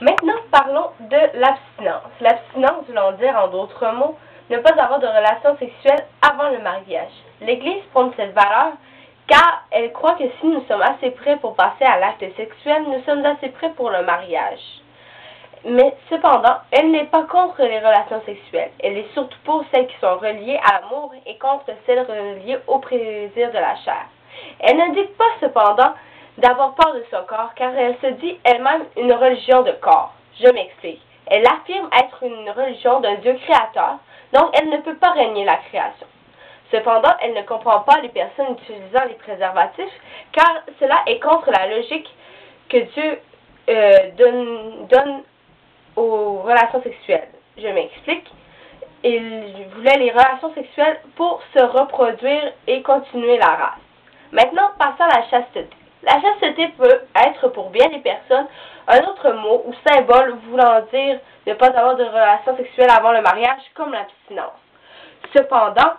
Maintenant, parlons de l'abstinence. L'abstinence voulant dire, en d'autres mots, ne pas avoir de relations sexuelles avant le mariage. L'Église prône cette valeur car elle croit que si nous sommes assez prêts pour passer à l'acte sexuel, nous sommes assez prêts pour le mariage. Mais cependant, elle n'est pas contre les relations sexuelles. Elle est surtout pour celles qui sont reliées à l'amour et contre celles reliées au plaisir de la chair. Elle ne dit pas cependant d'avoir peur de son corps, car elle se dit elle-même une religion de corps. Je m'explique. Elle affirme être une religion d'un Dieu créateur, donc elle ne peut pas régner la création. Cependant, elle ne comprend pas les personnes utilisant les préservatifs, car cela est contre la logique que Dieu donne aux relations sexuelles. Je m'explique. Il voulait les relations sexuelles pour se reproduire et continuer la race. Maintenant, passons à la chasteté. La chasteté peut être pour bien des personnes un autre mot ou symbole voulant dire ne pas avoir de relations sexuelles avant le mariage, comme l'abstinence. Cependant,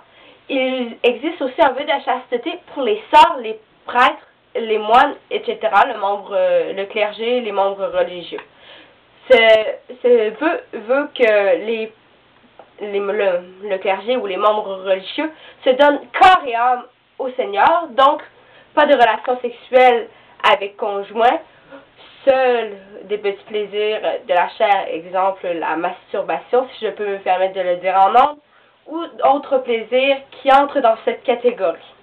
il existe aussi un vœu de chasteté pour les sœurs, les prêtres, les moines, etc., le clergé, les membres religieux. Ce vœu veut que le clergé ou les membres religieux se donnent corps et âme au Seigneur, donc pas de relations sexuelles avec conjoint, seuls des petits plaisirs de la chair, exemple la masturbation, si je peux me permettre de le dire en nombre, ou autres plaisirs qui entrent dans cette catégorie.